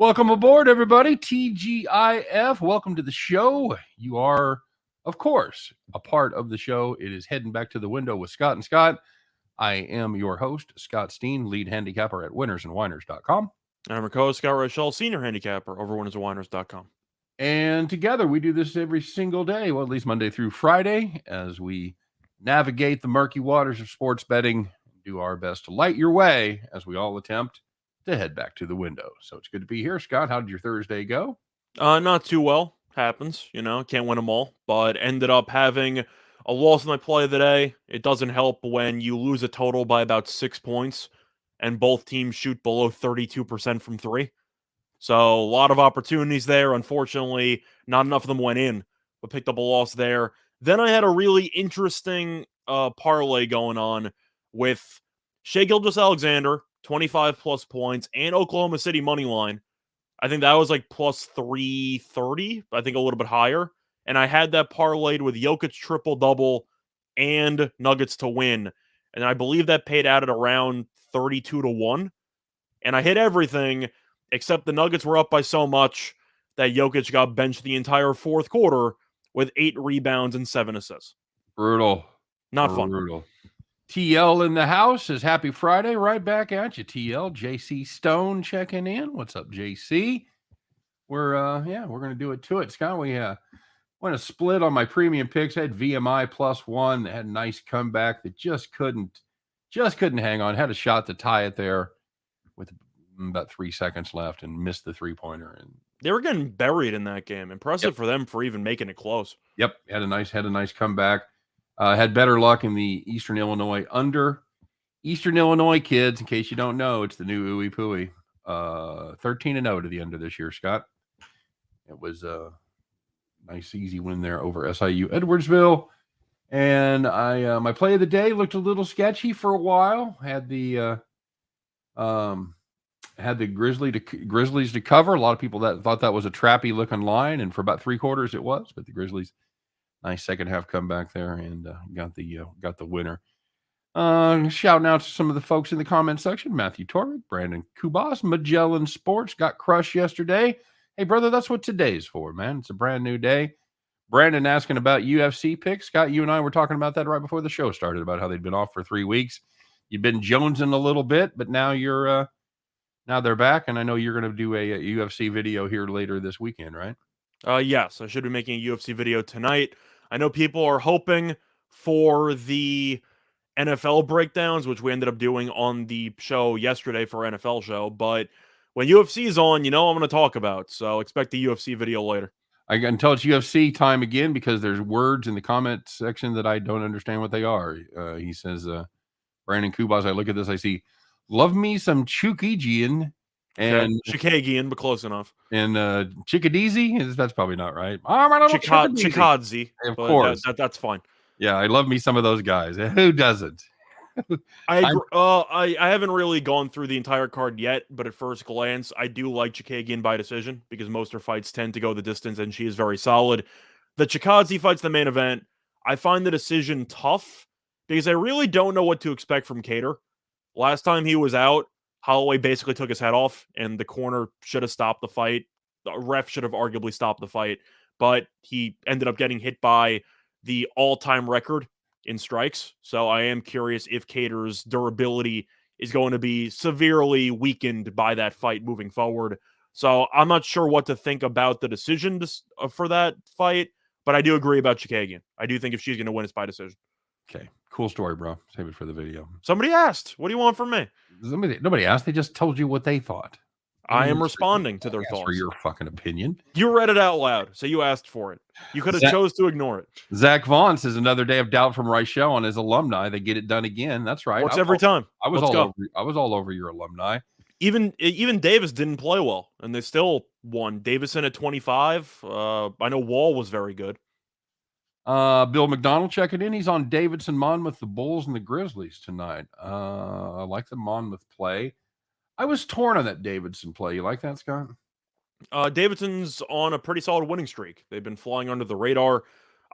Welcome aboard, everybody. TGIF. Welcome to the show. You are, of course, a part of the show. It is Heading Back to the Window with Scott and Scott. I am your host, Scott Steen, lead handicapper at winnersandwhiners.com. I'm your co-host, Scott Rochelle, senior handicapper over winnersandwhiners.com. And together we do this every single day, well, at least Monday through Friday, as we navigate the murky waters of sports betting, do our best to light your way as we all attempt to head back to the window. So it's good to be here. Scott, how did your Thursday go? Not too well. Happens, can't win them all, but ended up having a loss in my play of the day. It doesn't help when you lose a total by about 6 points and both teams shoot below 32% from three. So a lot of opportunities there. Unfortunately, not enough of them went in, but picked up a loss there. Then I had a really interesting parlay going on with Shai Gilgeous-Alexander, 25 plus points, and Oklahoma City money line. I think that was like plus 330, I think a little bit higher. And I had that parlayed with Jokic triple-double and Nuggets to win. And I believe that paid out at around 32-1. And I hit everything, except the Nuggets were up by so much that Jokic got benched the entire fourth quarter with 8 rebounds and 7 assists. Brutal. Not fun. Brutal. TL in the house says happy Friday. Right back at you, TL. JC Stone checking in. What's up, JC? We're going to do it to it. Scott, we went a split on my premium picks. I had VMI +1. They had a nice comeback that just couldn't hang on. Had a shot to tie it there with about 3 seconds left and missed the three-pointer. And they were getting buried in that game. Impressive for them for even making it close. Yep, had a nice comeback. Had better luck in the Eastern Illinois under. Eastern Illinois kids, in case you don't know, it's the new Ooey Pooey. 13-0 to the end of this year, Scott. It was a nice, easy win there over SIU Edwardsville. And my play of the day looked a little sketchy for a while. Had the Grizzlies to cover. A lot of people that thought that was a trappy looking line, and for about 3/4 it was. But the Grizzlies, nice second half comeback there, and got the winner. Shouting out to some of the folks in the comment section: Matthew Torrid, Brandon Kubas, Magellan Sports got crushed yesterday. Hey, brother, that's what today's for, man. It's a brand new day. Brandon asking about UFC picks. Scott, you and I were talking about that right before the show started, about how they'd been off for 3 weeks. You've been jonesing a little bit, but now you're now they're back, and I know you're going to do a UFC video here later this weekend, right? Yes, I should be making a UFC video tonight. I know people are hoping for the NFL breakdowns, which we ended up doing on the show yesterday for our NFL show, but when UFC is on, I'm going to talk about, so expect the UFC video later. I can tell it's UFC time again because there's words in the comment section that I don't understand what they are. He says, Brandon Kubas, I look at this, I see, love me some Chukagian and Chikagian, but close enough. And Chikadze, that's probably not right. Chikadze, of course. That's fine. Yeah, I love me some of those guys. Who doesn't? I haven't really gone through the entire card yet, but at first glance, I do like Chikagian by decision because most of her fights tend to go the distance, and she is very solid. The Chikadze fight's the main event. I find the decision tough because I really don't know what to expect from Cater. Last time he was out, Holloway basically took his head off, and the corner should have stopped the fight. The ref should have arguably stopped the fight, but he ended up getting hit by the all-time record in strikes. So I am curious if Cater's durability is going to be severely weakened by that fight moving forward. So I'm not sure what to think about the decision for that fight, but I do agree about Chikagian. I do think if she's going to win, it's by decision. Okay, cool story, bro. Save it for the video. Somebody asked, what do you want from me? Nobody asked. They just told you what they thought. I am responding to their thoughts. For your fucking opinion. You read it out loud, so you asked for it. You could have chose to ignore it. Zach Vaughn says another day of doubt from Reichel on his alumni. They get it done again. That's right. Works every time. I was all over your alumni. Even Davis didn't play well, and they still won. Davison at 25. I know Wall was very good. Bill McDonald checking in. He's on Davidson Monmouth, the Bulls, and the Grizzlies tonight. I like the Monmouth play. I was torn on that Davidson play. You like that, Scott? Davidson's on a pretty solid winning streak. They've been flying under the radar.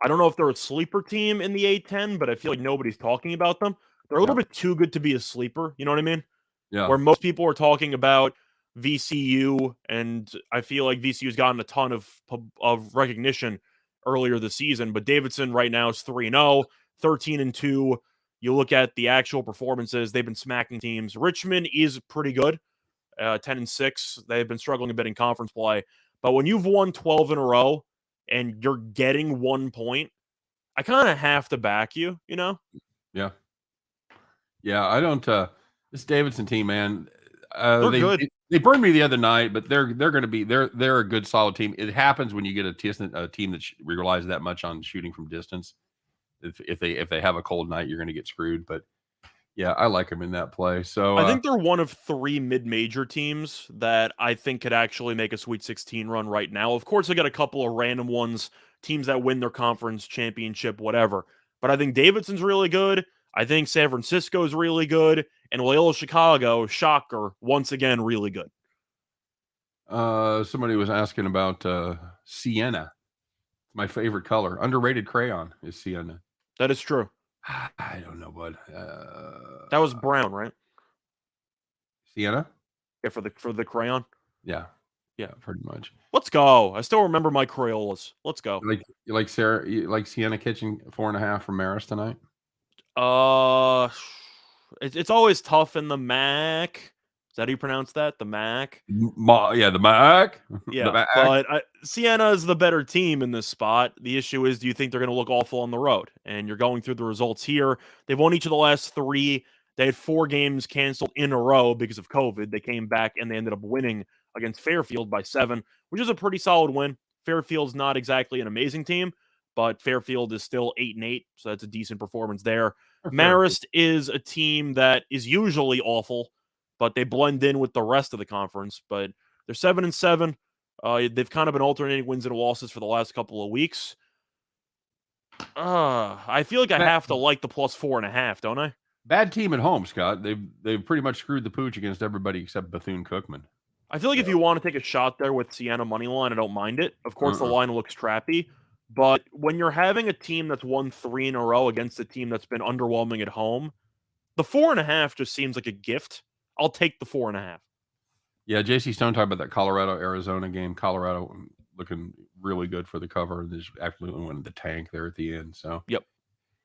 I don't know if they're a sleeper team in the A10, but I feel like nobody's talking about them. They're a little bit too good to be a sleeper. You know what I mean? Yeah. Where most people are talking about VCU, and I feel like VCU's gotten a ton of recognition earlier this season, but Davidson right now is 3-0, 13-2. You look at the actual performances, they've been smacking teams. Richmond is pretty good, 10-6. They've been struggling a bit in conference play, but when you've won 12 in a row and you're getting 1 point, I kind of have to back you, you know? Yeah. Yeah, I don't this Davidson team, man, They're good. they burned me the other night, but they're going to be they're a good solid team. It happens when you get a team that relies that much on shooting from distance. If they have a cold night, you're going to get screwed, but yeah, I like them in that play. So I think they're one of 3 mid-major teams that I think could actually make a Sweet 16 run right now. Of course, they got a couple of random ones, teams that win their conference championship, whatever. But I think Davidson's really good. I think San Francisco's really good. And Loyola Chicago, shocker, once again, really good. somebody was asking about sienna. My favorite color. Underrated crayon is sienna. That is true. I don't know, bud. That was brown, right? Sienna? Yeah, for the crayon. Yeah. Yeah. Pretty much. Let's go. I still remember my Crayolas. Let's go. You like Sarah? You like Sienna Kitchen 4.5 from Maris tonight? Uh, it's always tough in the MAC. Is that how you pronounce that? The MAC? Yeah, the Mac. Yeah, the Mac. but Sienna is the better team in this spot. The issue is, do you think they're going to look awful on the road? And you're going through the results here. They've won each of the last 3. They had 4 games canceled in a row because of COVID. They came back and they ended up winning against Fairfield by 7, which is a pretty solid win. Fairfield's not exactly an amazing team, but Fairfield is still 8-8, so that's a decent performance there. Marist is a team that is usually awful, but they blend in with the rest of the conference. But they're 7-7. They've kind of been alternating wins and losses for the last couple of weeks. I feel like I have to like the +4.5, don't I? Bad team at home, Scott. They've pretty much screwed the pooch against everybody except Bethune-Cookman. I feel like if you want to take a shot there with Sienna money line, I don't mind it. Of course, the line looks trappy, but when you're having a team that's won 3 in a row against a team that's been underwhelming at home, the 4.5 just seems like a gift. I'll take the 4.5. Yeah, JC Stone talked about that Colorado-Arizona game. Colorado looking really good for the cover. They actually went the tank there at the end. So, yep.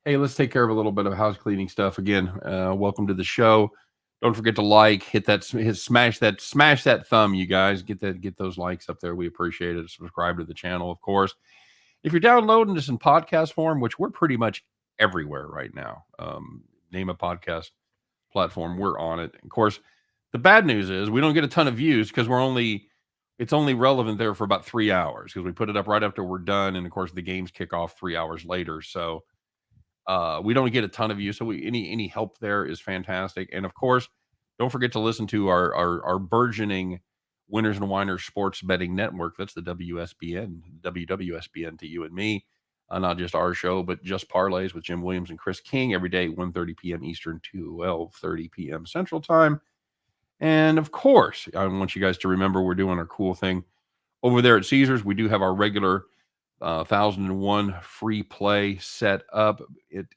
Hey, let's take care of a little bit of house cleaning stuff again. Welcome to the show. Don't forget to like, smash that thumb, you guys. Get those likes up there. We appreciate it. Subscribe to the channel, of course. If you're downloading this in podcast form, which we're pretty much everywhere right now, name a podcast platform, we're on it. Of course, the bad news is we don't get a ton of views because it's only relevant there for about 3 hours because we put it up right after we're done, and of course the games kick off 3 hours later. So we don't get a ton of views. So any help there is fantastic. And of course, don't forget to listen to our burgeoning Whiners and Whiners Sports Betting Network. That's the WWSBN to you and me. Not just our show, but just parlays with Jim Williams and Chris King every day, 1:30 p.m. Eastern, 12:30 p.m. Central Time. And of course, I want you guys to remember we're doing our cool thing over there at Caesars. We do have our regular 1,001 free play set up.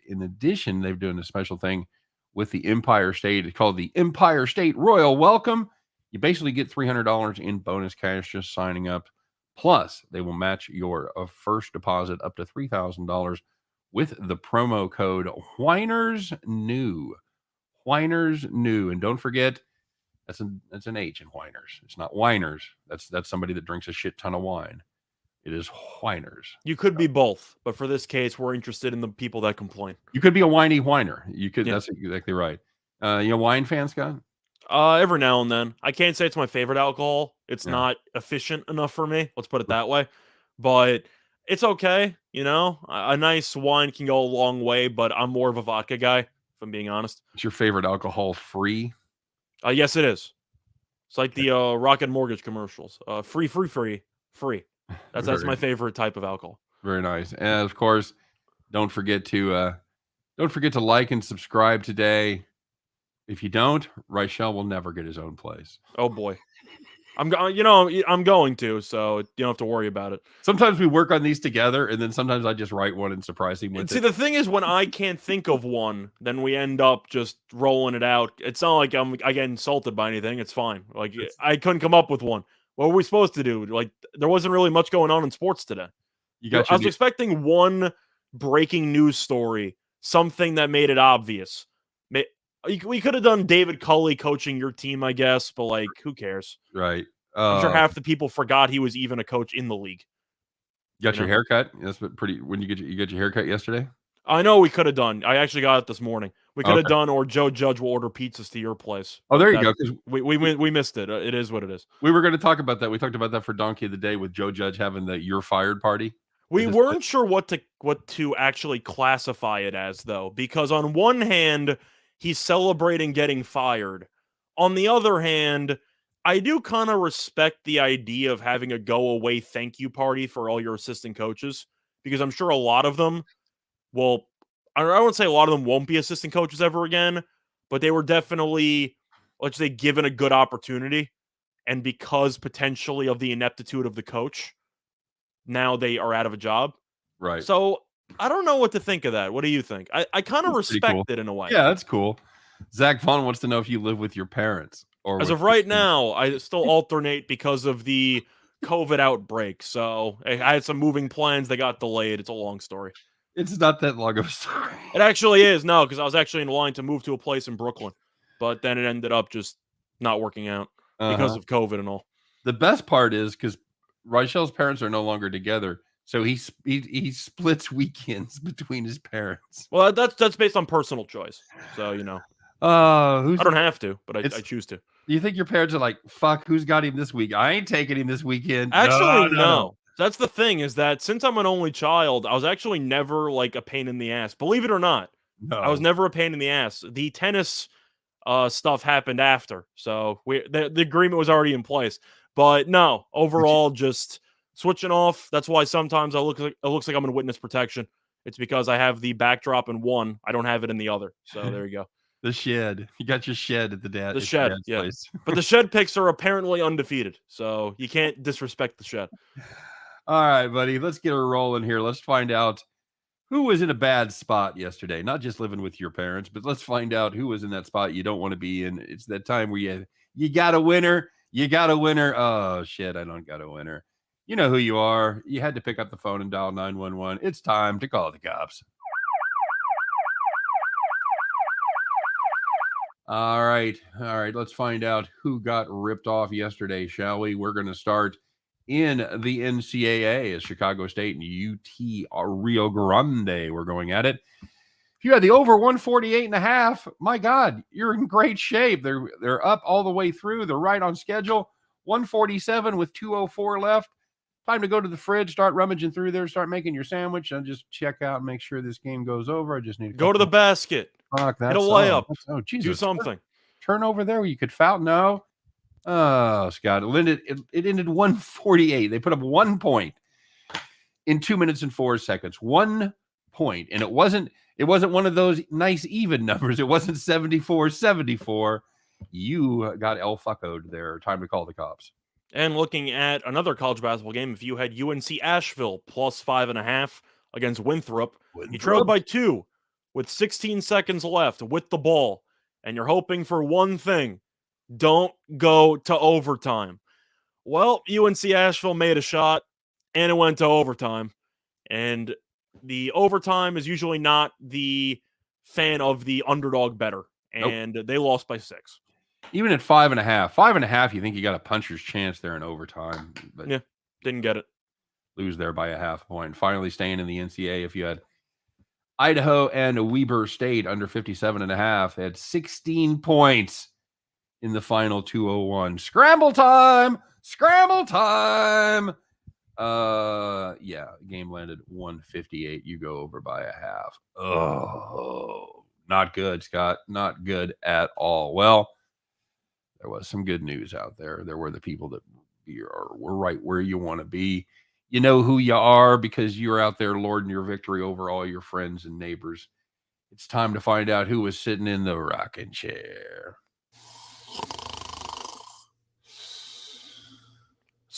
In addition, they're doing a special thing with the Empire State. It's called the Empire State Royal Welcome. You basically get $300 in bonus cash just signing up. Plus, they will match your first deposit up to $3,000 with the promo code Whiners New. Whiners New. And don't forget, that's an H in Whiners. It's not Whiners. That's somebody that drinks a shit ton of wine. It is Whiners. You could be both, but for this case, we're interested in the people that complain. You could be a whiny whiner. You could. Yeah. That's exactly right. You a wine fan, Scott? Every now and then. I can't say it's my favorite alcohol. It's not efficient enough for me. Let's put it that way. But it's okay. You know, a nice wine can go a long way, but I'm more of a vodka guy, if I'm being honest. It's your favorite alcohol free? Yes, it is. It's like the Rocket Mortgage commercials. Free. That's my favorite type of alcohol. Very nice. And of course, don't forget to like and subscribe today. If you don't, Reichel will never get his own place. Oh boy. I'm going to, so you don't have to worry about it. Sometimes we work on these together, and then sometimes I just write one and surprise him And with see, it. the thing is, when I can't think of one, then we end up just rolling it out. It's not like I get insulted by anything. It's fine. Like I couldn't come up with one. What were we supposed to do? Like there wasn't really much going on in sports today. You got I your was new, expecting one breaking news story, something that made it obvious. We could have done David Culley coaching your team, I guess, but like, who cares? right. I'm sure half the people forgot he was even a coach in the league. You got You your know? haircut. That's what pretty. When you get your haircut yesterday. I know we could have done. I actually got it this morning. We could have Okay. done, or Joe Judge will order pizzas to your place. Oh, But there you that go. Because we missed it. It is what it is. we were going to talk about that. We talked about that for Donkey of the Day with Joe Judge having the "You're Fired" party. We weren't sure what to actually classify it as, though, because on one hand, he's celebrating getting fired. On the other hand, I do kind of respect the idea of having a go away thank you party for all your assistant coaches, because I'm sure a lot of them will. I won't say a lot of them won't be assistant coaches ever again, but they were definitely, let's say, given a good opportunity, and because potentially of the ineptitude of the coach, now they are out of a job. Right. So I don't know what to think of that. What do you think? I kind of That's pretty cool. respect it in a way. Yeah, that's cool. Zach Vaughn wants to know if you live with your parents or As with of right now, I still alternate because of the COVID outbreak. So I had some moving plans. They got delayed. It's a long story. It's not that long of a story. It actually is. No, because I was actually in line to move to a place in Brooklyn. But then it ended up just not working out because of COVID and all. The best part is because Rochelle's parents are no longer together, so he splits weekends between his parents. Well, that's based on personal choice. So, I I don't have to, but I choose to. Do you think your parents are like, fuck, who's got him this week? I ain't taking him this weekend. Actually, No. That's the thing, is that since I'm an only child, I was actually never like a pain in the ass. Believe it or not, I was No. never a pain in the ass. The tennis stuff happened after, so the agreement was already in place. But no, overall, just switching off. That's why sometimes it looks like I'm in witness protection. It's because I have the backdrop in one, I don't have it in the other. So there you go. The shed. You got your shed at The at your shed, dad's yeah. place. But the shed picks are apparently undefeated, so you can't disrespect the shed. All right, buddy. Let's get her rolling here. Let's find out who was in a bad spot yesterday. Not just living with your parents, but let's find out who was in that spot you don't want to be in. It's that time where you got a winner. You got a winner. Oh shit, I don't got a winner. You know who you are. You had to pick up the phone and dial 911. It's time to call the cops. All right. Let's find out who got ripped off yesterday, shall we? We're going to start in the NCAA as Chicago State and UT Rio Grande. We're going at it. If you had the over 148.5, my God, you're in great shape. They're up all the way through. They're right on schedule. 147 with 2:04 left. Time to go to the fridge, start rummaging through there, start making your sandwich, and just check out and make sure this game goes over. I just need to go to the basket. Fuck, Hit a that's layup. Jesus. Do something. Turn over there where you could foul. No. Oh, Scott. It ended 148. They put up 1 point in 2 minutes and 4 seconds. 1 point. And it wasn't one of those nice even numbers. It wasn't 74-74. You got El Fucko'd there. Time to call the cops. And looking at another college basketball game, if you had UNC Asheville plus 5.5 against Winthrop, you trailed by 2 with 16 seconds left with the ball, and you're hoping for one thing: don't go to overtime. Well, UNC Asheville made a shot, and it went to overtime. And the overtime is usually not the fan of the underdog better, and they lost by 6. Even at 5.5, you think you got a puncher's chance there in overtime. But yeah, didn't get it. Lose there by a half point. Finally staying in the NCAA. If you had Idaho and Weber State under 57.5, they had 16 points in the final 2:01. Scramble time! Yeah, game landed 158. You go over by a half. Oh, not good, Scott. Not good at all. Well, there was some good news out there. There were the people that were right where you want to be. You know who you are because you're out there lording your victory over all your friends and neighbors. It's time to find out who was sitting in the rocking chair.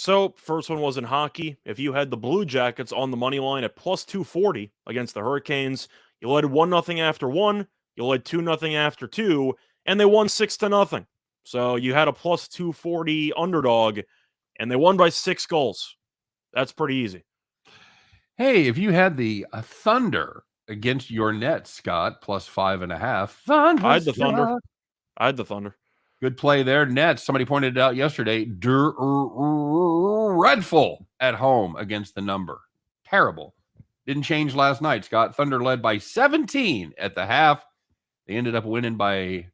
So, first one was in hockey. If you had the Blue Jackets on the money line at plus 240 against the Hurricanes, you led 1-0 after 1, you led 2-0 after 2, and they won 6-0. So, you had a plus 240 underdog, and they won by 6 goals. That's pretty easy. Hey, if you had the Thunder against your Nets, Scott, plus 5.5. Thunder. I had the Thunder. I had the Thunder. Good play there. Nets, somebody pointed it out yesterday, dreadful at home against the number. Terrible. Didn't change last night, Scott. Thunder led by 17 at the half. They ended up winning by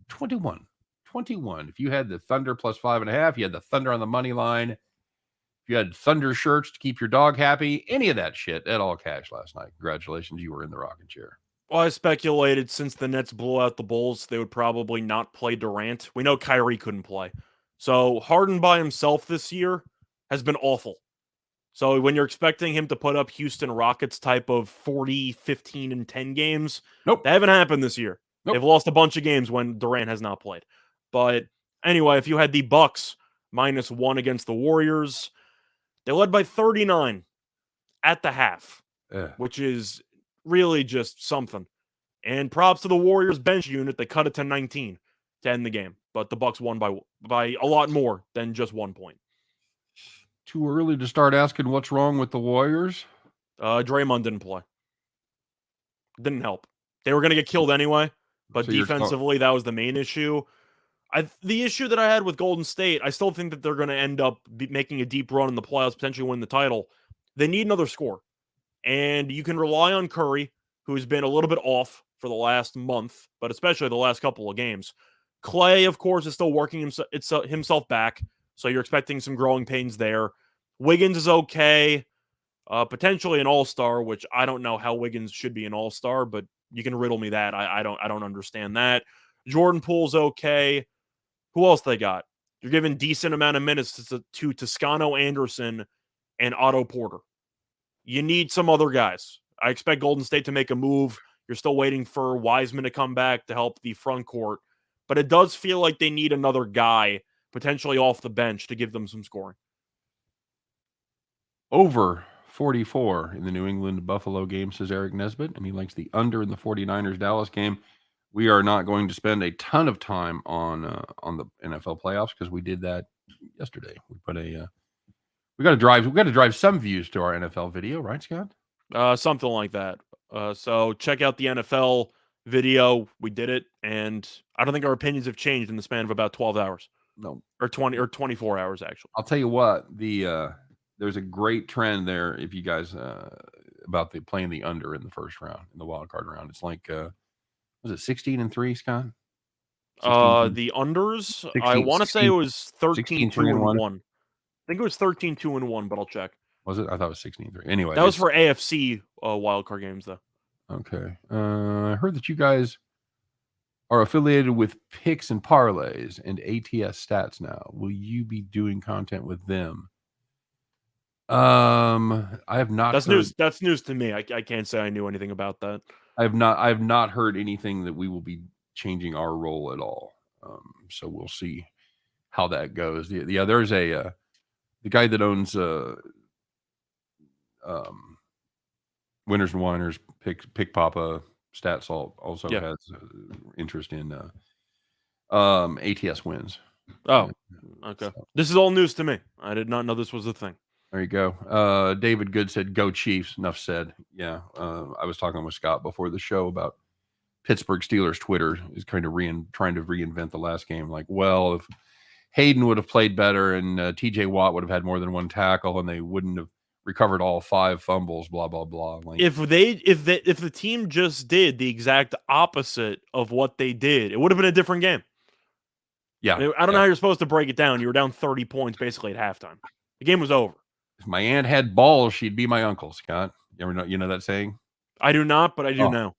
21. 21. If you had the Thunder plus 5.5, you had the Thunder on the money line. If you had Thunder shirts to keep your dog happy, any of that shit, that all cash last night. Congratulations, you were in the rocking chair. Well, I speculated since the Nets blew out the Bulls, they would probably not play Durant. We know Kyrie couldn't play. So Harden by himself this year has been awful. So when you're expecting him to put up Houston Rockets type of 40, 15, and 10 games, Nope. That haven't happened this year. Nope. They've lost a bunch of games when Durant has not played. But anyway, if you had the Bucks -1 against the Warriors, they led by 39 at the half, which is really just something. And props to the Warriors bench unit. They cut it to 19 to end the game. But the Bucks won by a lot more than just 1 point. Too early to start asking what's wrong with the Warriors? Draymond didn't play. Didn't help. They were going to get killed anyway, but So defensively, that was the main issue. The issue that I had with Golden State, I still think that they're going to end up making a deep run in the playoffs, potentially win the title. They need another score. And you can rely on Curry, who's been a little bit off for the last month, but especially the last couple of games. Clay, of course, is still working himself back, so you're expecting some growing pains there. Wiggins is okay. Potentially an all-star, which I don't know how Wiggins should be an all-star, but you can riddle me that. I don't understand that. Jordan Poole's okay. Who else they got? You're giving decent amount of minutes to Toscano Anderson and Otto Porter. You need some other guys. I expect Golden State to make a move. You're still waiting for Wiseman to come back to help the front court, but it does feel like they need another guy, potentially off the bench, to give them some scoring. Over 44 in the New England-Buffalo game, says Eric Nesbitt, and he likes the under in the 49ers-Dallas game. We are not going to spend a ton of time on the NFL playoffs because we did that yesterday. We put we got to drive some views to our NFL video, right, Scott? Something like that. So check out the NFL video. We did it, and I don't think our opinions have changed in the span of about 12 hours. No, or 24 hours actually. I'll tell you what, there's a great trend there if you guys about playing the under in the first round, in the wild card round. It's like was it 16-3, Scott? The unders, 16, I want to say it was 13-2-1. I think it was 13-2-1, but I'll check. Was it? I thought it was 16-3. Anyway, that was for AFC wildcard games, though. Okay. I heard that you guys are affiliated with Picks and Parlays and ATS Stats now. Will you be doing content with them? I have not. That's news. That's news to me. I can't say I knew anything about that. I have not heard anything that we will be changing our role at all. So we'll see how that goes. Yeah, there's the guy that owns Whiners and Whiners, Pick Papa, Stat Salt also has interest in ATS wins. Oh, okay. So. This is all news to me. I did not know this was a thing. There you go. David Good said, "Go Chiefs." Enough said. Yeah, I was talking with Scott before the show about Pittsburgh Steelers Twitter is kind of trying to reinvent the last game. Like, well, if Hayden would have played better and T.J. Watt would have had more than one tackle and they wouldn't have recovered all 5 fumbles, blah blah blah. Like, if the team just did the exact opposite of what they did, it would have been a different game. Yeah, I don't know how you're supposed to break it down. You were down 30 points basically at halftime. The game was over. If my aunt had balls, she'd be my uncle, Scott. You know that saying? I do not, but I do know.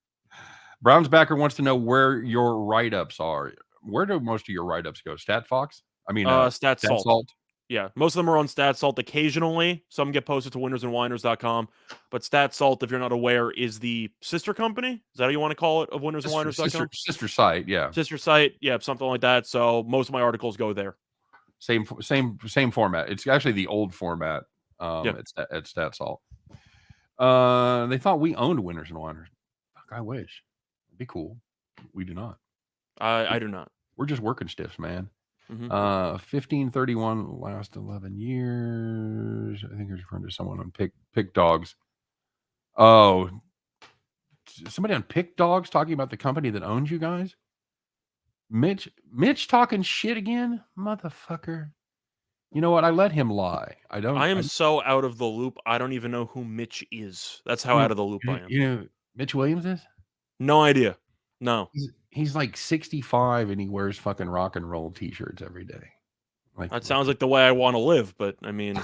Browns backer wants to know where your write-ups are. Where do most of your write-ups go? StatFox? I mean, Stat Salt. Yeah, most of them are on Stat Salt occasionally. Some get posted to winnersandwhiners.com. But Stat Salt, if you're not aware, is the sister company. Is that how you want to call it, of winnersandwhiners.com? Sister site, yeah. Sister site, yeah, something like that. So most of my articles go there. Same format. It's actually the old format. Yeah. At StatSalt. They thought we owned Winners and Whiners. Fuck, I wish. It'd be cool. We do not. I do not. We're just working stiffs, man. Mhm. 1531 last 11 years. I think you're referring to someone on Pick Dogs. Oh, somebody on Pick Dogs talking about the company that owns you guys? Mitch talking shit again? Motherfucker. You know what? I let him lie. I am so out of the loop. I don't even know who Mitch is. That's how out of the loop I am. You know Mitch Williams is? No idea. No. He's like 65 and he wears fucking rock and roll t-shirts every day. That sounds like the way I want to live, but I mean,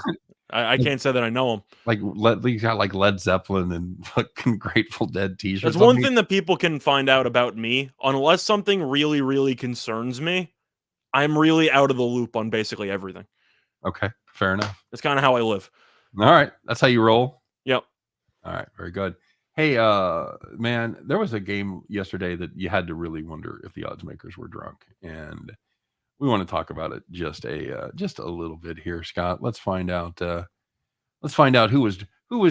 I can't say that I know him. He's got like Led Zeppelin and fucking Grateful Dead t-shirts. That's one thing that people can find out about me. Unless something really, really concerns me, I'm really out of the loop on basically everything. Okay, fair enough. That's kind of how I live. All right, that's how you roll. Yep. All right, very good. Hey, man, there was a game yesterday that you had to really wonder if the odds makers were drunk, and we want to talk about it just a little bit here, Scott. Let's find out. Who was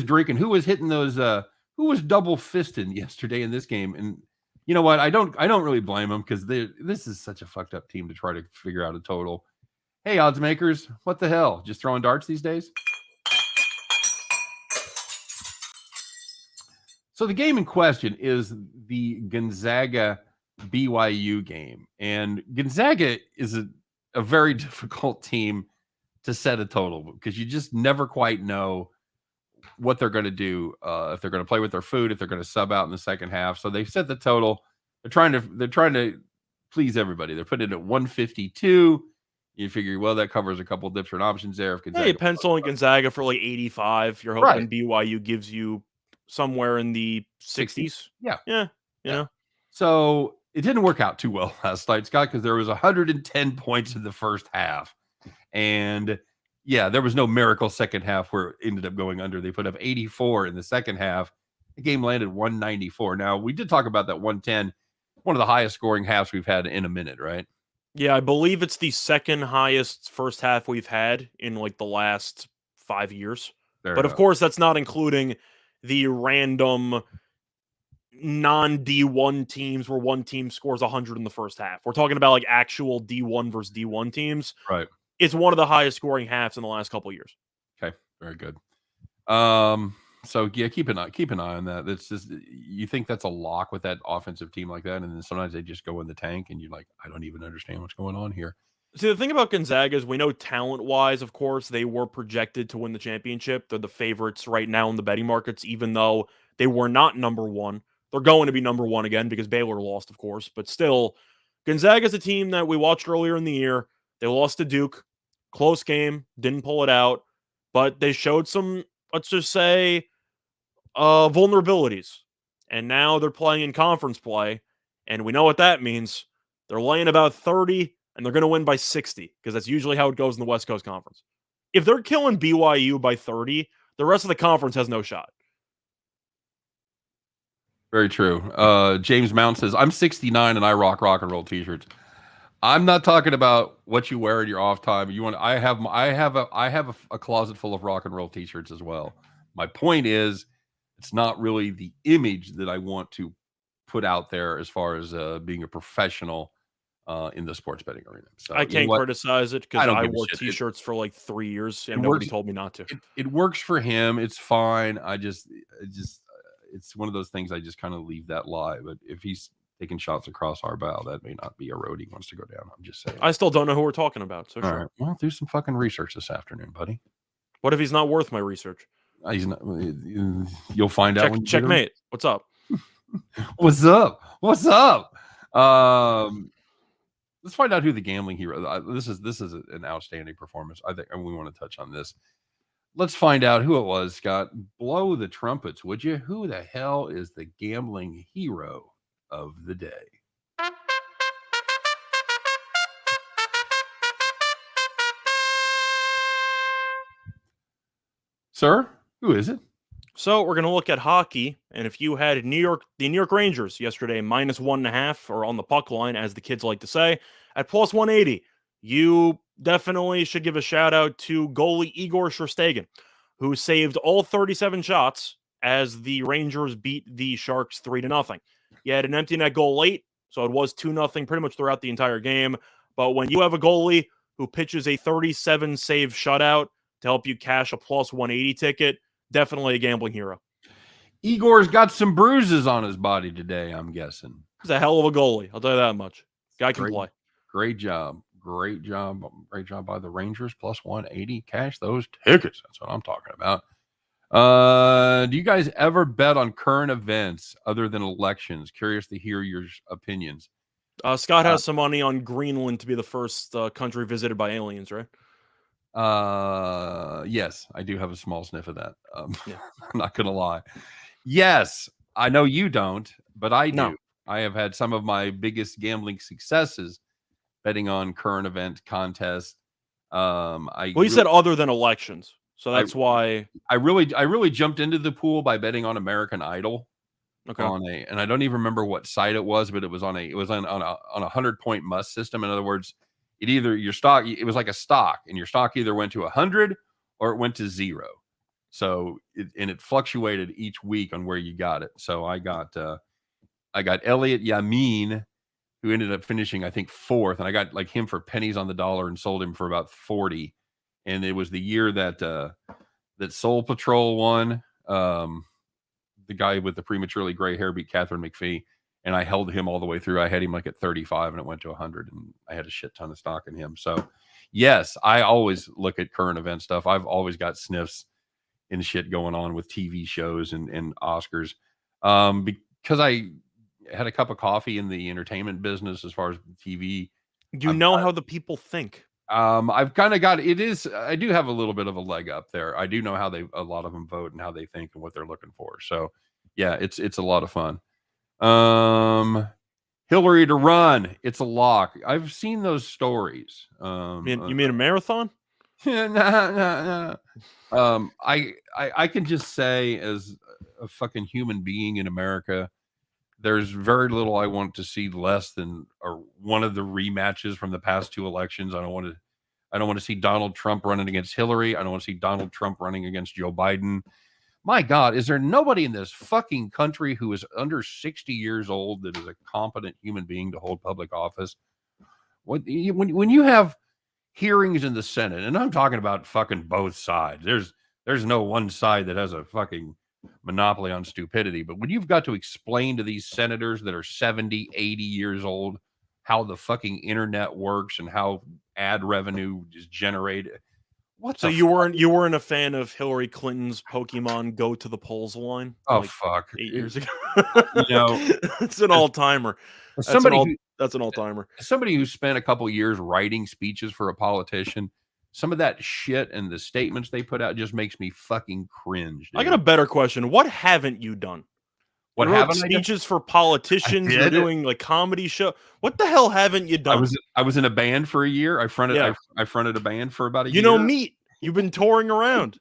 drinking, who was hitting those, who was double fisting yesterday in this game. And you know what? I don't really blame them because this is such a fucked up team to try to figure out a total. Hey, odds makers, what the hell? Just throwing darts these days? So the game in question is the Gonzaga BYU game. And Gonzaga is a very difficult team to set a total because you just never quite know what they're going to do, if they're going to play with their food, if they're going to sub out in the second half. So they've set the total. They're trying to please everybody. They're putting it at 152. You figure, well, that covers a couple different options there. If Gonzaga penciling Gonzaga for like 85. You're hoping BYU gives you somewhere in the 60s. Yeah. You know. So it didn't work out too well last night, Scott, because there was 110 points in the first half. And yeah, there was no miracle second half where it ended up going under. They put up 84 in the second half. The game landed 194. Now, we did talk about that 110, one of the highest scoring halves we've had in a minute, right? Yeah, I believe it's the second highest first half we've had in like the last 5 years. But of course, that's not including the random non-D1 teams where one team scores 100 in the first half. We're talking about like actual D1 versus D1 teams. Right. It's one of the highest scoring halves in the last couple of years. Okay, very good. So yeah, keep an eye on that. That's just, you think that's a lock with that offensive team like that, and then sometimes they just go in the tank, and you're like, I don't even understand what's going on here. See, the thing about Gonzaga is we know talent-wise, of course, they were projected to win the championship. They're the favorites right now in the betting markets, even though they were not number one. They're going to be number one again because Baylor lost, of course. But still, Gonzaga is a team that we watched earlier in the year. They lost to Duke. Close game. Didn't pull it out. But they showed some, let's just say, vulnerabilities. And now they're playing in conference play. And we know what that means. They're laying about 30, and they're going to win by 60, because that's usually how it goes in the West Coast Conference. If they're killing BYU by 30, the rest of the conference has no shot. Very true. James Mount says, I'm 69 and I rock and roll t-shirts. I'm not talking about what you wear in your off time. I have a closet full of rock and roll t-shirts as well. My point is, it's not really the image that I want to put out there as far as being a professional in the sports betting arena. So I can't criticize it because I wore t-shirts for like 3 years and nobody told me not to. It works for him. It's fine. It's one of those things I just kind of leave that lie. But if he's taking shots across our bow, that may not be a road he wants to go down. I'm just saying. I still don't know who we're talking about. So all sure. Right. Well, do some fucking research this afternoon, buddy. What if he's not worth my research? He's not. You'll find out. When checkmate. What's up? What's up? Let's find out who the gambling hero. This is an outstanding performance. I think, and we want to touch on this. Let's find out who it was, Scott. Blow the trumpets, would you? Who the hell is the gambling hero of the day? Sir, who is it? So we're going to look at hockey, and if you had the New York Rangers yesterday, -1.5, or on the puck line, as the kids like to say, at +180, you definitely should give a shout out to goalie Igor Shostegen, who saved all 37 shots as the Rangers beat the Sharks 3-0. He had an empty net goal late, so it was 2-0 pretty much throughout the entire game. But when you have a goalie who pitches a 37 save shutout to help you cash a plus 180 ticket, definitely a gambling hero. Igor's got some bruises on his body today, I'm guessing. He's a hell of a goalie, I'll tell you that much. Guy can play. Great job. Great job by the Rangers. Plus 180. Cash those tickets. That's what I'm talking about. Do you guys ever bet on current events other than elections? Curious to hear your opinions. Scott has some money on Greenland to be the first country visited by aliens, right? Yes, I do have a small sniff of that. Yeah. I'm not gonna lie. Yes, I know you don't, but I do. No. I have had some of my biggest gambling successes betting on current event contests. You said other than elections, so that's why I really jumped into the pool by betting on American Idol. Okay. And I don't even remember what site it was, but it was on a 100-point must system. In other words, it was like a stock, and your stock either went to 100 or it went to 0. So it fluctuated each week on where you got it. So I got Elliot Yamin, who ended up finishing, I think, 4th, and I got like him for pennies on the dollar and sold him for about 40. And it was the year that Soul Patrol won. The guy with the prematurely gray hair beat Catherine McPhee, and I held him all the way through. I had him like at 35, and it went to 100, and I had a shit ton of stock in him. So, yes, I always look at current event stuff. I've always got sniffs and shit going on with TV shows and Oscars, because I had a cup of coffee in the entertainment business as far as TV. You know how the people think. I've kind of got I do have a little bit of a leg up there. I do know how a lot of them vote and how they think and what they're looking for. So yeah, it's a lot of fun. Hillary to run. It's a lock. I've seen those stories. You mean a marathon? No. I can just say, as a fucking human being in America, there's very little I want to see less than one of the rematches from the past 2 elections. I don't want to see Donald Trump running against Hillary. I don't want to see Donald Trump running against Joe Biden. My God, is there nobody in this fucking country who is under 60 years old that is a competent human being to hold public office? When you have hearings in the Senate, and I'm talking about fucking both sides. There's no one side that has a fucking monopoly on stupidity, but when you've got to explain to these senators that are 70, 80 years old how the fucking internet works and how ad revenue is generated. So you weren't a fan of Hillary Clinton's Pokemon Go to the Polls line? Oh, fuck. 8 years ago. It's an all-timer. That's an all-timer. Somebody who spent a couple years writing speeches for a politician, some of that shit and the statements they put out just makes me fucking cringe. Dude. I got a better question. What haven't you done? What you wrote haven't speeches for politicians? You're doing like comedy show. What the hell haven't you done? I was in a band for a year. I fronted a band for about a year. You know Meat. You've been touring around.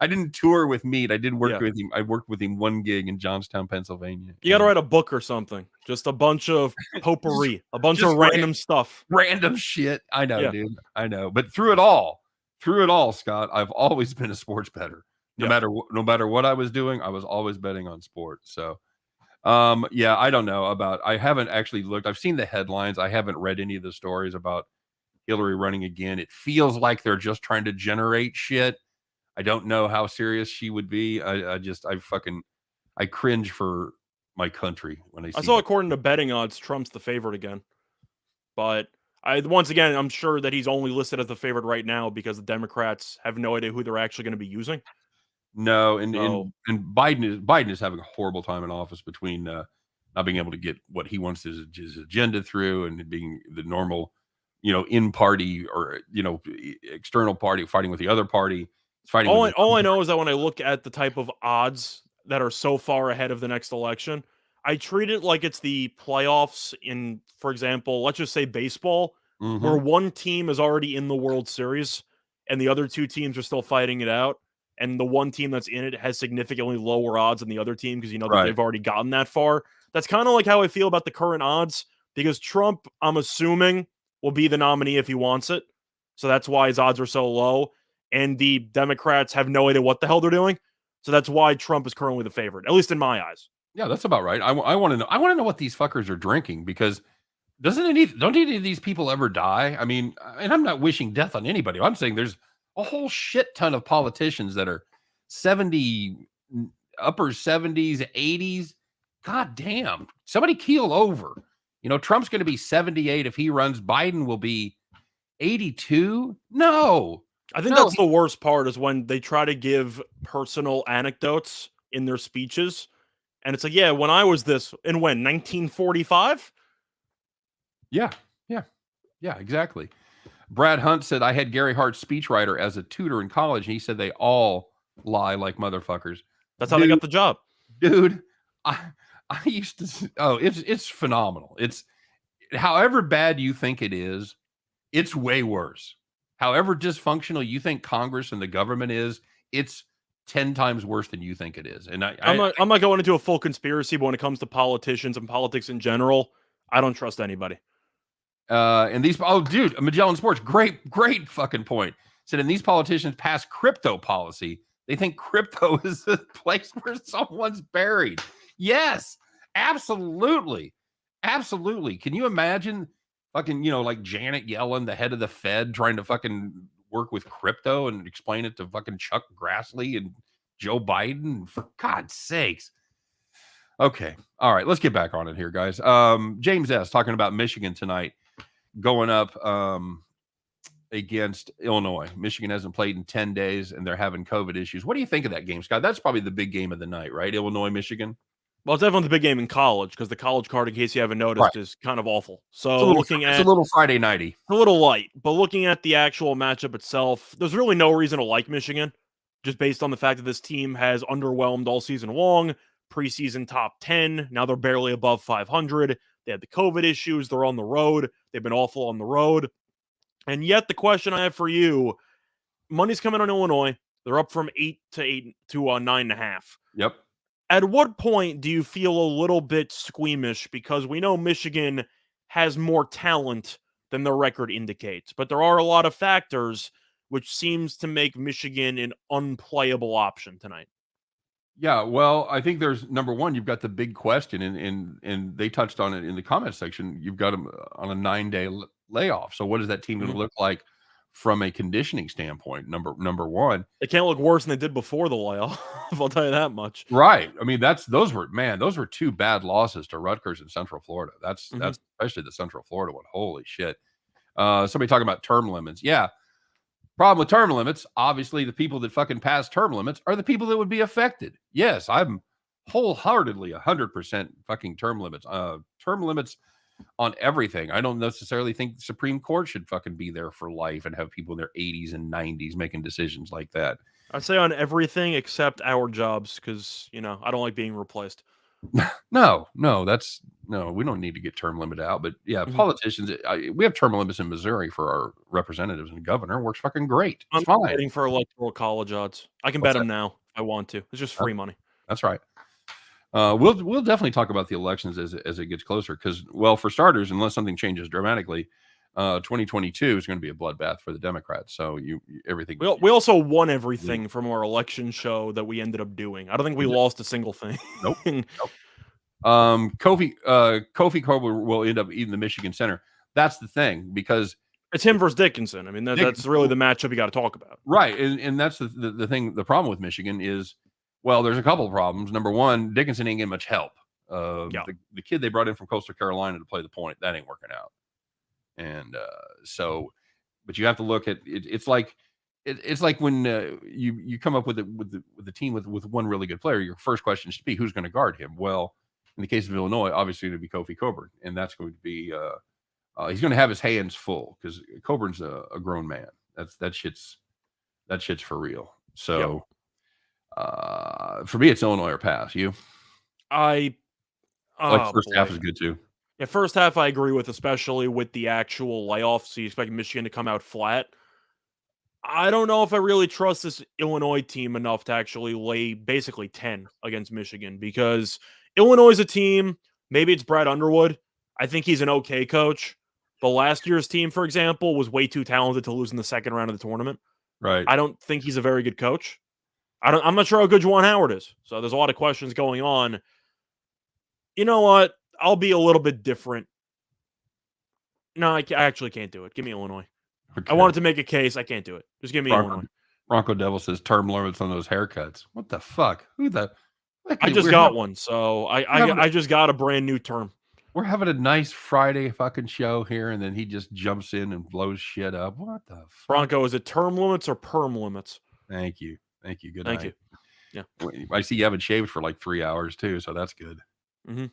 I didn't tour with Meat. I did work with him. I worked with him one gig in Johnstown, Pennsylvania. You got to write a book or something. Just a bunch of potpourri, a bunch of random stuff. Random shit. I know, dude. I know. But through it all, Scott, I've always been a sports bettor. No matter what I was doing, I was always betting on sports. So, I don't know I haven't actually looked. I've seen the headlines. I haven't read any of the stories about Hillary running again. It feels like they're just trying to generate shit. I don't know how serious she would be. I cringe for my country when I saw according to betting odds, Trump's the favorite again. But once again, I'm sure that he's only listed as the favorite right now because the Democrats have no idea who they're actually going to be using. No, and Biden is having a horrible time in office between not being able to get what he wants his agenda through and being the normal, in party or external party fighting with the other party. All I know is that when I look at the type of odds that are so far ahead of the next election, I treat it like it's the playoffs in, for example, let's just say baseball, where one team is already in the World Series and the other 2 teams are still fighting it out. And the one team that's in it has significantly lower odds than the other team because that they've already gotten that far. That's kind of like how I feel about the current odds because Trump, I'm assuming, will be the nominee if he wants it. So that's why his odds are so low. And the Democrats have no idea what the hell they're doing. So that's why Trump is currently the favorite, at least in my eyes. Yeah, that's about right. I want to know. I want to know what these fuckers are drinking because don't any of these people ever die? I mean, and I'm not wishing death on anybody. I'm saying there's a whole shit ton of politicians that are 70, upper 70s, 80s. God damn. Somebody keel over. Trump's going to be 78 if he runs. Biden will be 82. No. I think No. that's the worst part is when they try to give personal anecdotes in their speeches. And it's like, yeah, when I was this, in when, 1945? Yeah, exactly. Brad Hunt said, I had Gary Hart's speechwriter as a tutor in college, and he said they all lie like motherfuckers. That's how they got the job. Dude, I used to, it's phenomenal. It's, however bad you think it is, it's way worse. However dysfunctional you think Congress and the government is, it's 10 times worse than you think it is. And I'm not going into a full conspiracy, but when it comes to politicians and politics in general, I don't trust anybody. And these, dude, Magellan Sports, great fucking point. Said, and these politicians pass crypto policy. They think crypto is the place where someone's buried. Yes, absolutely. Absolutely. Can you imagine fucking, like Janet Yellen, the head of the Fed, trying to fucking work with crypto and explain it to fucking Chuck Grassley and Joe Biden? For God's sakes. Okay. All right. Let's get back on it here, guys. James S. talking about Michigan tonight going up against Illinois. Michigan hasn't played in 10 days, and they're having COVID issues. What do you think of that game, Scott? That's probably the big game of the night, right? Illinois, Michigan. Well, it's definitely the big game in college because the college card, in case you haven't noticed, is kind of awful. So it's a little Friday nighty. A little light, but looking at the actual matchup itself, there's really no reason to like Michigan, just based on the fact that this team has underwhelmed all season long. Preseason top 10. Now they're barely above 500. They had the COVID issues. They're on the road. They've been awful on the road. And yet the question I have for you, money's coming on Illinois. They're up from 8 to 9.5. Yep. At what point do you feel a little bit squeamish? Because we know Michigan has more talent than their record indicates, but there are a lot of factors which seems to make Michigan an unplayable option tonight. Yeah, well, I think there's number one, you've got the big question, and they touched on it in the comment section. You've got them on a 9-day layoff. So what is that team going to look like from a conditioning standpoint? Number one, it can't look worse than they did before the layoff. I'll tell you that much. Right. I mean, those were two bad losses to Rutgers and Central Florida. That's especially the Central Florida one. Holy shit. Somebody talking about term limits. Yeah. Problem with term limits, obviously the people that fucking pass term limits are the people that would be affected. Yes, I'm wholeheartedly 100% fucking term limits. Term limits on everything. I don't necessarily think the Supreme Court should fucking be there for life and have people in their 80s and 90s making decisions like that. I'd say on everything except our jobs because, I don't like being replaced. No, we don't need to get term limit out. But yeah, politicians, we have term limits in Missouri for our representatives and governor. Works fucking great. It's I'm fine. waiting for electoral college odds. I can bet them now if I want to. It's just free money. That's right. We'll definitely talk about the elections as it gets closer because, well, for starters, unless something changes dramatically, 2022 is going to be a bloodbath for the Democrats. So everything. We also won everything from our election show that we ended up doing. I don't think we lost a single thing. Nope. Kofi Coburn will end up eating the Michigan Center. That's the thing because it's him versus Dickinson. I mean, that's really the matchup you got to talk about, right? And that's the thing. The problem with Michigan is, well, there's a couple of problems. Number one, Dickinson ain't getting much help. The kid they brought in from Coastal Carolina to play the point, that ain't working out. And but you have to look at it. It's like when you come up with the team with one really good player. Your first question should be who's going to guard him. Well, in the case of Illinois, obviously it'll be Kofi Coburn, and that's going to be he's going to have his hands full because Coburn's a grown man. That shit's for real. So for me, it's Illinois or pass. You? First half is good too. Yeah, first half I agree with, especially with the actual layoff. So you expect Michigan to come out flat. I don't know if I really trust this Illinois team enough to actually lay basically 10 against Michigan because Illinois is a team. Maybe it's Brad Underwood. I think he's an okay coach. But last year's team, for example, was way too talented to lose in the second round of the tournament. Right. I don't think he's a very good coach. I'm not sure how good Juwan Howard is. So there's a lot of questions going on. You know what? I'll be a little bit different. No, I actually can't do it. Give me Illinois. Okay. I wanted to make a case. I can't do it. Just give me Illinois. Bronco Devil says term limits on those haircuts. What the fuck? Who the? I just got one, so I just got a brand new term. We're having a nice Friday fucking show here, and then he just jumps in and blows shit up. What the fuck? Bronco, is it term limits or perm limits? Thank you. Good Thank night. you. Yeah. I see you haven't shaved for like 3 hours too, so that's good. Mm-hmm.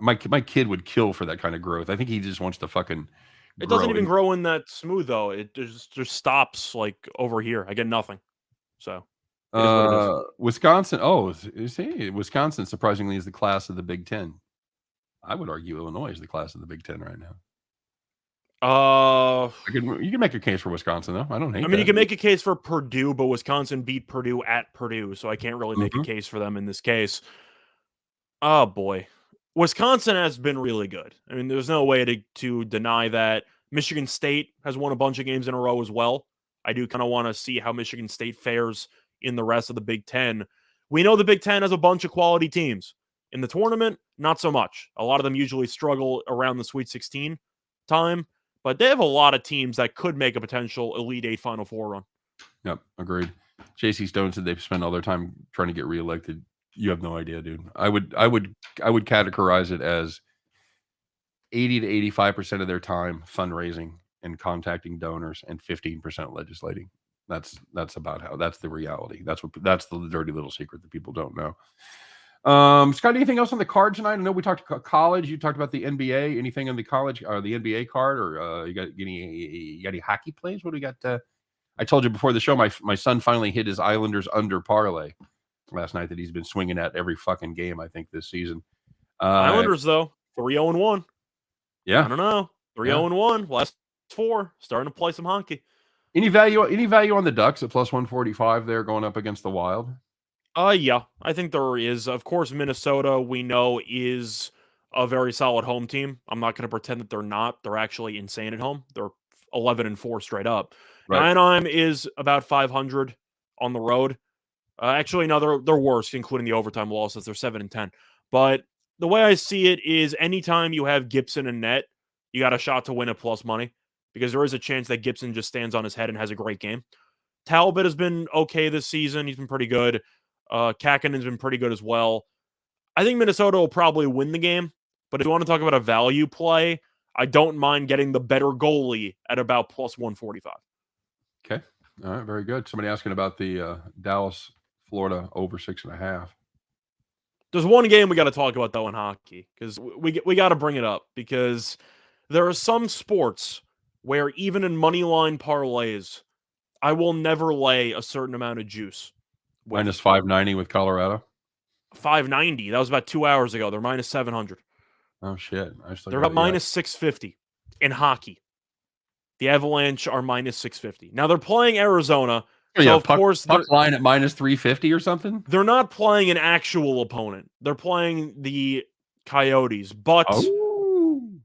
My kid would kill for that kind of growth. I think he just wants to fucking. It doesn't even grow in that smooth though. It just stops like over here. I get nothing. So. Wisconsin. Oh, see, Wisconsin surprisingly is the class of the Big Ten. I would argue Illinois is the class of the Big Ten right now. You can make a case for Wisconsin though. I don't hate. You can make a case for Purdue, but Wisconsin beat Purdue at Purdue, so I can't really make a case for them in this case. Oh boy, Wisconsin has been really good. I mean, there's no way to deny that. Michigan State has won a bunch of games in a row as well. I do kind of want to see how Michigan State fares in the rest of the Big Ten. We know the Big Ten has a bunch of quality teams. In the tournament, not so much. A lot of them usually struggle around the Sweet 16 time, but they have a lot of teams that could make a potential Elite Eight Final Four run. Yep, agreed. JC Stone said they've spent all their time trying to get reelected. You have no idea, dude. I would categorize it as 80 to 85% of their time fundraising and contacting donors, and 15% legislating. That's about how. That's the reality. That's the dirty little secret that people don't know. Scott, anything else on the card tonight? I know we talked college. You talked about the NBA. Anything on the college or the NBA card, or you got any hockey plays? What do we got? I told you before the show, my son finally hit his Islanders under parlay last night that he's been swinging at every fucking game, I think, this season. Islanders though 3-0-1. Yeah, I don't know. 3-0-1. Last 4. Starting to play some hockey. Any value on the Ducks at plus 145 there going up against the Wild? Yeah, I think there is. Of course, Minnesota, we know, is a very solid home team. I'm not going to pretend that they're not. They're actually insane at home. They're 11-4 straight up. Right. Anaheim is about 500 on the road. Actually, no, they're worse, including the overtime losses. They're 7-10. But the way I see it is anytime you have Gibson and net, you got a shot to win at plus money, because there is a chance that Gibson just stands on his head and has a great game. Talbot has been okay this season. He's been pretty good. Kakanen's been pretty good as well. I think Minnesota will probably win the game, but if you want to talk about a value play, I don't mind getting the better goalie at about plus 145. Okay. All right. Very good. Somebody asking about the Dallas, Florida over 6.5. There's one game we got to talk about, though, in hockey, because we got to bring it up, because there are some sports where even in money line parlays, I will never lay a certain amount of juice. Minus 590 with Colorado. 590. That was about 2 hours ago. They're minus 700. Oh shit! They're about minus 650 in hockey. The Avalanche are minus 650. Now they're playing Arizona. So of course, puck line at minus 350 or something. They're not playing an actual opponent. They're playing the Coyotes. But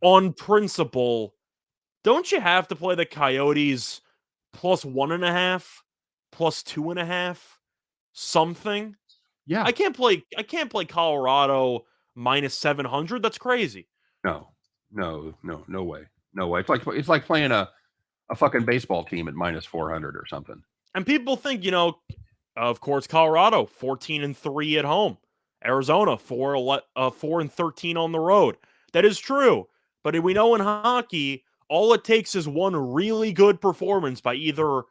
on principle, don't you have to play the Coyotes plus 1.5, plus 2.5? Something. Yeah. I can't play Colorado minus 700. That's crazy. No way. It's like playing a fucking baseball team at minus 400 or something. And people think, of course, Colorado 14-3 at home, Arizona 4-13 on the road. That is true, but we know in hockey, all it takes is one really good performance by either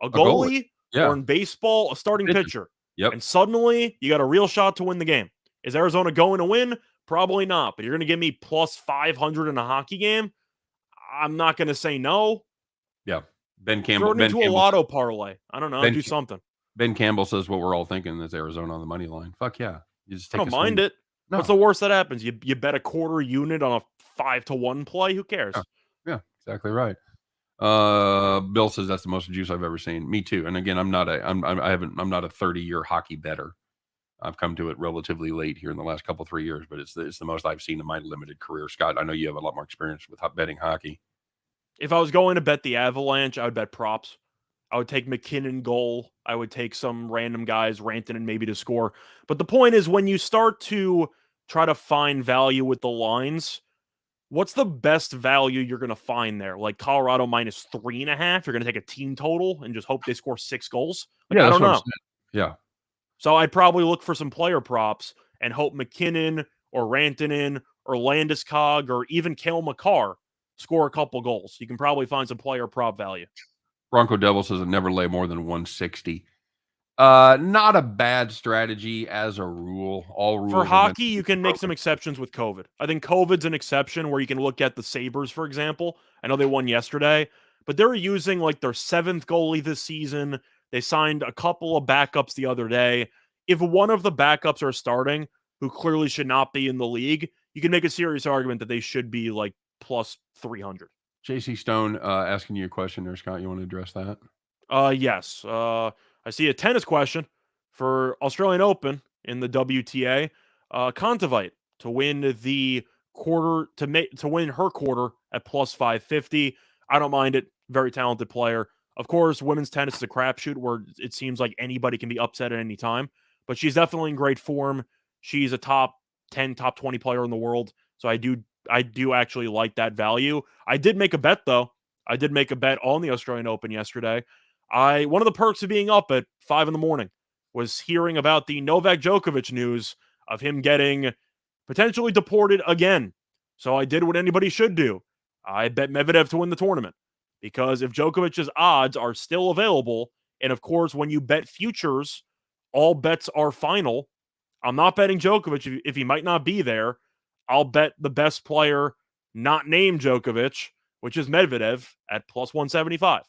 a goalie. Or in baseball, a starting pitcher. Yep. And suddenly, you got a real shot to win the game. Is Arizona going to win? Probably not. But you're going to give me plus 500 in a hockey game? I'm not going to say no. Yeah. Ben Campbell. Throw it into a lotto parlay. I don't know. Do something. Ben Campbell says what we're all thinking is Arizona on the money line. Fuck yeah. You just take I don't mind it. No. What's the worst that happens? You bet a quarter unit on a 5-1 play? Who cares? Yeah, exactly right. Bill says that's the most juice I've ever seen. Me too. And again, I'm not a 30-year hockey bettor. I've come to it relatively late here in the last couple 3 years, but it's the most I've seen in my limited career. Scott, I know you have a lot more experience with betting hockey. If I was going to bet the Avalanche, I would bet props. I would take McKinnon goal. I would take some random guys, Rantanen maybe to score. But the point is, when you start to try to find value with the lines, what's the best value you're going to find there? Like Colorado minus 3.5. You're going to take a team total and just hope they score 6 goals. Like, Yeah, I that's don't what I'm know. saying. Yeah. So I'd probably look for some player props and hope McKinnon or Rantanen or Landeskog or even Cale Makar score a couple goals. You can probably find some player prop value. Bronco Devil says it never lay more than 160. Not a bad strategy as a rule. All rules For are meant hockey, to you be can make some broken. exceptions with COVID. I think COVID's an exception where you can look at the Sabres, for example. I know they won yesterday, but they're using like their 7th goalie this season. They signed a couple of backups the other day. If one of the backups are starting, who clearly should not be in the league, you can make a serious argument that they should be like plus 300. JC Stone asking you a question there, Scott. You want to address that? Yes. I see a tennis question for Australian Open in the WTA. Kontaveit to win the quarter to win her quarter at plus 550. I don't mind it. Very talented player. Of course, women's tennis is a crapshoot where it seems like anybody can be upset at any time. But she's definitely in great form. She's a top 10, top 20 player in the world. So I do actually like that value. I did make a bet though. I did make a bet on the Australian Open yesterday. One of the perks of being up at 5 a.m. was hearing about the Novak Djokovic news of him getting potentially deported again. So I did what anybody should do. I bet Medvedev to win the tournament because if Djokovic's odds are still available, and of course, when you bet futures, all bets are final. I'm not betting Djokovic if he might not be there. I'll bet the best player not named Djokovic, which is Medvedev, at plus 175. I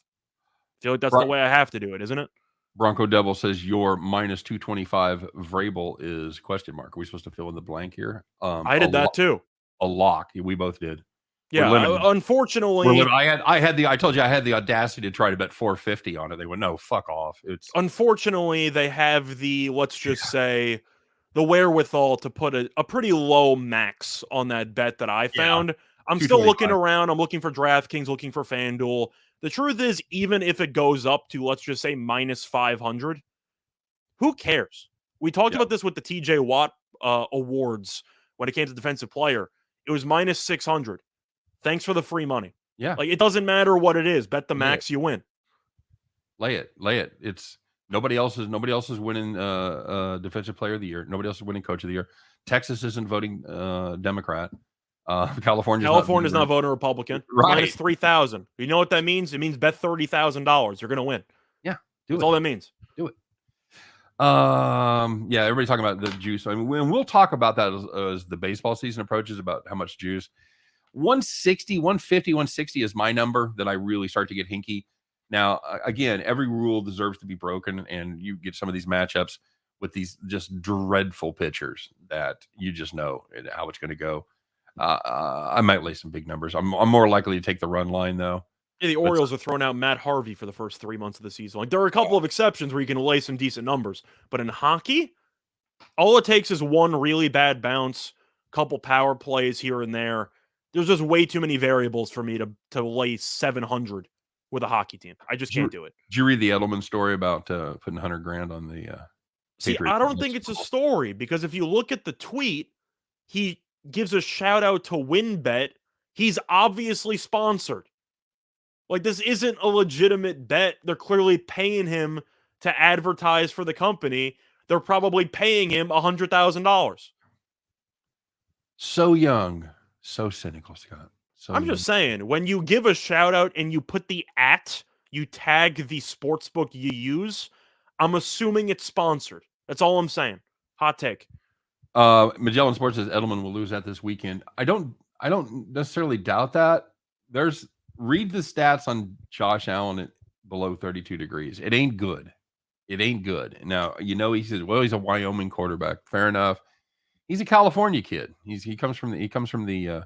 feel like that's the way I have to do it, isn't it? Bronco Devil says your minus 225 Vrabel is question mark. Are we supposed to fill in the blank here? I did that too. A lock. We both did. We're Yeah, limited. unfortunately, I told you I had the audacity to try to bet 450 on it. They went, no, fuck off. unfortunately, they have the, let's just say, the wherewithal to put a pretty low max on that bet that I found. I'm still looking 225. around. I'm looking for DraftKings, looking for FanDuel. The truth is, even if it goes up to, let's just say, minus 500, who cares? We talked about this with the TJ Watt awards when it came to defensive player. It was minus 600. Thanks for the free money. Yeah. Like, it doesn't matter what it is. Bet the max, you win. Lay it. It's nobody else is winning defensive player of the year. Nobody else is winning coach of the year. Texas isn't voting Democrat. California's not voting Republican. Right. Minus 3,000. You know what that means? It means bet $30,000. You're going to win. Yeah. That's all that means. Do it. Yeah, everybody talking about the juice. I mean, we'll talk about that as the baseball season approaches, about how much juice. 160, 150, 160 is my number that I really start to get hinky. Now, again, every rule deserves to be broken, and you get some of these matchups with these just dreadful pitchers that you just know how it's going to go. I might lay some big numbers. I'm more likely to take the run line, though. Yeah, the Orioles are throwing out Matt Harvey for the first 3 months of the season. Like, there are a couple of exceptions where you can lay some decent numbers, but in hockey, all it takes is one really bad bounce, couple power plays here and there. There's just way too many variables for me to lay 700 with a hockey team. I just can't do it. Did you read the Edelman story about putting $100,000 on the? See, Patriots I don't think it's a story because if you look at the tweet, he gives a shout out to WinBet. He's obviously sponsored. Like, this isn't a legitimate bet. They're clearly paying him to advertise for the company. They're probably paying him $100,000. So young, so cynical, Scott. I'm just saying, when you give a shout out and you put the you tag the sportsbook you use, I'm assuming it's sponsored. That's all I'm saying. Hot take. Magellan Sports says Edelman will lose that this weekend. I don't necessarily doubt that. Read the stats on Josh Allen at below 32 degrees. It ain't good. Now, he says, well, he's a Wyoming quarterback. Fair enough. He's a California kid. He comes from the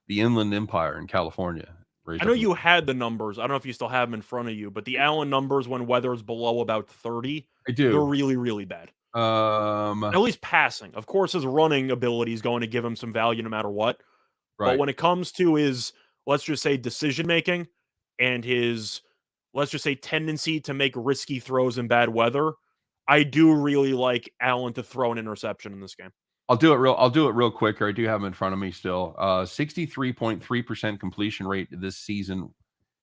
Inland Empire in California. I know you had the numbers. I don't know if you still have them in front of you, but the Allen numbers when weather is below about 30, I do. they're really, really bad. At least passing. Of course, his running ability is going to give him some value no matter what. But right. when it comes to his, let's just say, decision making and his, let's just say, tendency to make risky throws in bad weather, I do really like Allen to throw an interception in this game. I'll do it real quick here. I do have them in front of me still. 63.3% completion rate this season,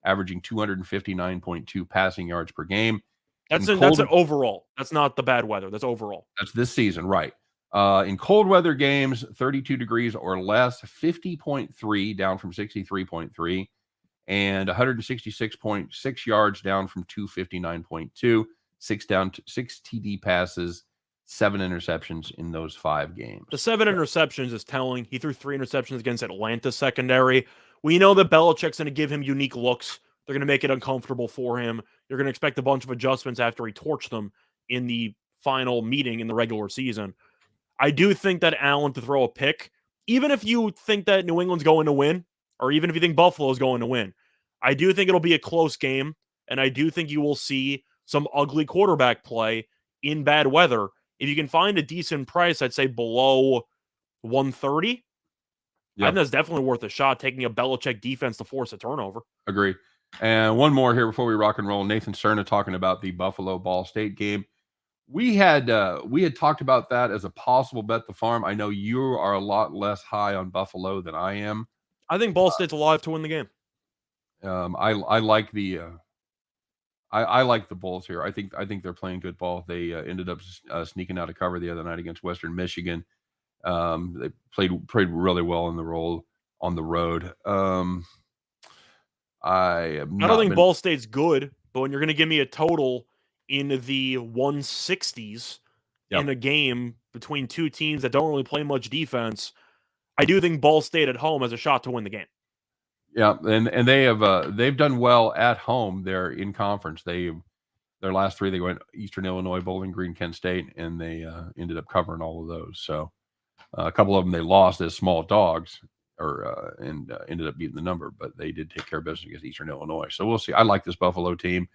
averaging 259.2 passing yards per game. That's an overall. That's not the bad weather. That's overall. That's this season, right? In cold weather games, 32 degrees or less, 50.3 down from 63.3, and 166.6 yards down from 259.2, six TD passes, 7 interceptions in those 5 games. The 7 interceptions is telling. He threw 3 interceptions against Atlanta secondary. We know that Belichick's going to give him unique looks. They're going to make it uncomfortable for him. You're going to expect a bunch of adjustments after he torched them in the final meeting in the regular season. I do think that Allen to throw a pick, even if you think that New England's going to win, or even if you think Buffalo's going to win, I do think it'll be a close game, and I do think you will see some ugly quarterback play in bad weather. If you can find a decent price, I'd say below 130, I think that's definitely worth a shot, taking a Belichick defense to force a turnover. Agree. And one more here before we rock and roll. Nathan Cerna talking about the Buffalo Ball State game. We had talked about that as a possible bet the farm. I know you are a lot less high on Buffalo than I am. I think Ball State's alive to win the game. I like the I like the Bulls here. I think they're playing good ball. They ended up sneaking out of cover the other night against Western Michigan. They played really well in the role on the road. I don't think Ball State's good, but when you're going to give me a total in the 160s in a game between two teams that don't really play much defense, I do think Ball State at home has a shot to win the game. Yeah, and they've done well at home. They're in conference. Their last 3 they went Eastern Illinois, Bowling Green, Kent State, and they ended up covering all of those. So a couple of them they lost as small dogs, and ended up beating the number, but they did take care of business against Eastern Illinois. So we'll see. I like this Buffalo team.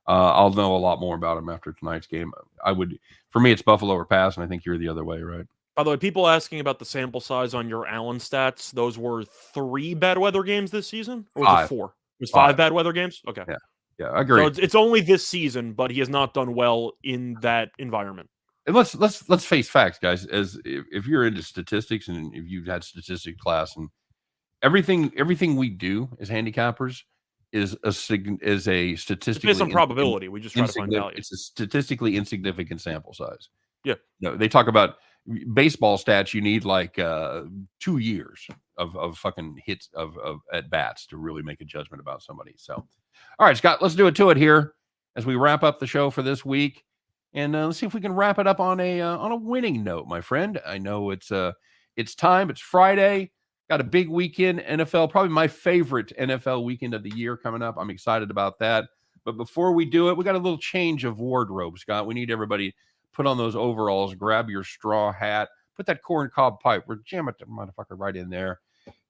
I'll know a lot more about them after tonight's game. For me, it's Buffalo or pass, and I think you're the other way, right? By the way, people asking about the sample size on your Allen stats, those were 3 bad weather games this season? Or was it 4? It was 5 bad weather games? Okay. Yeah, I agree. So it's only this season, but he has not done well in that environment. And let's face facts, guys. As if you're into statistics and if you've had statistics class, and everything we do as handicappers is a statistically based on probability. We just try to find value. It's a statistically insignificant sample size. Yeah. They talk about baseball stats. You need like 2 years of fucking hits of at bats to really make a judgment about somebody. So, all right, Scott, let's do it to it here as we wrap up the show for this week, and let's see if we can wrap it up on a winning note, my friend. I know it's time. It's Friday. Got a big weekend, NFL, probably my favorite NFL weekend of the year coming up. I'm excited about that. But before we do it, we got a little change of wardrobe, Scott. We need everybody put on those overalls, grab your straw hat, put that corn cob pipe. We're jamming that motherfucker right in there.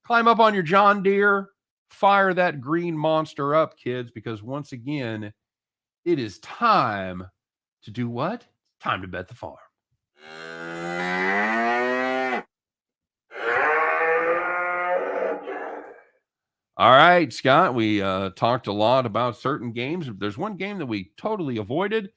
Climb up on your John Deere, fire that green monster up, kids, because once again, it is time to do what? Time to bet the farm. All right, Scott, we talked a lot about certain games. There's one game that we totally avoided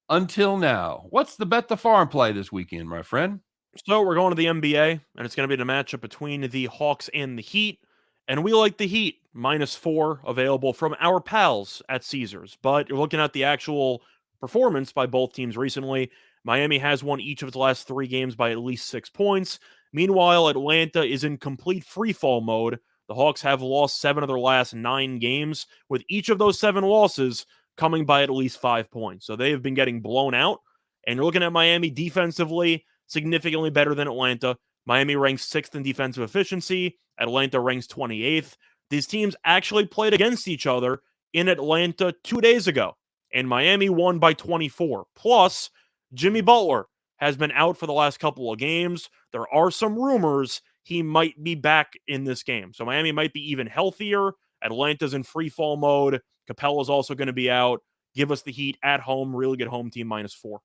until now. What's the bet the farm play this weekend, my friend? So we're going to the NBA, and it's going to be the matchup between the Hawks and the Heat. And we like the Heat, -4 available from our pals at Caesars. But you're looking at the actual performance by both teams recently. Miami has won each of its last 3 games by at least 6 points. Meanwhile, Atlanta is in complete freefall mode. The Hawks have lost 7 of their last 9 games, with each of those 7 losses coming by at least 5 points. So they have been getting blown out. And you're looking at Miami defensively, significantly better than Atlanta. Miami ranks 6th in defensive efficiency. Atlanta ranks 28th. These teams actually played against each other in Atlanta 2 days ago, and Miami won by 24. Plus, Jimmy Butler has been out for the last couple of games. There are some rumors he might be back in this game. So Miami might be even healthier. Atlanta's in free fall mode. Capella's also going to be out. Give us the Heat at home. Really good home team, -4.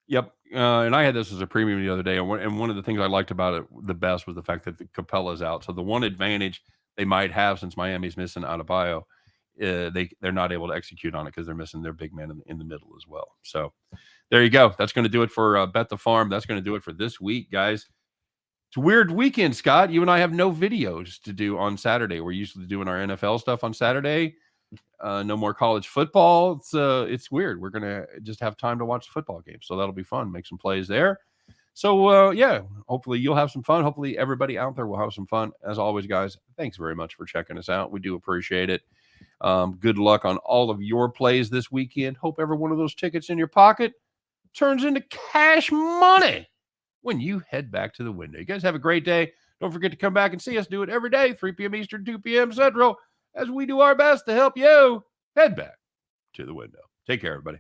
Yep. And I had this as a premium the other day. And one of the things I liked about it the best was the fact that the Capella's out. So the one advantage they might have, since Miami's missing Adebayo, they're not able to execute on it because they're missing their big man in the middle as well. So there you go. That's going to do it for Bet the Farm. That's going to do it for this week, guys. It's a weird weekend, Scott. You and I have no videos to do on Saturday. We're usually doing our NFL stuff on Saturday. No more college football. It's weird. We're gonna just have time to watch the football game, so that'll be fun. Make some plays there. So yeah, hopefully you'll have some fun. Hopefully everybody out there will have some fun. As always, guys, thanks very much for checking us out. We do appreciate it. Good luck on all of your plays this weekend. Hope every one of those tickets in your pocket turns into cash money when you head back to the window. You guys have a great day. Don't forget to come back and see us do it every day, 3 p.m. Eastern, 2 p.m. Central, as we do our best to help you head back to the window. Take care, everybody.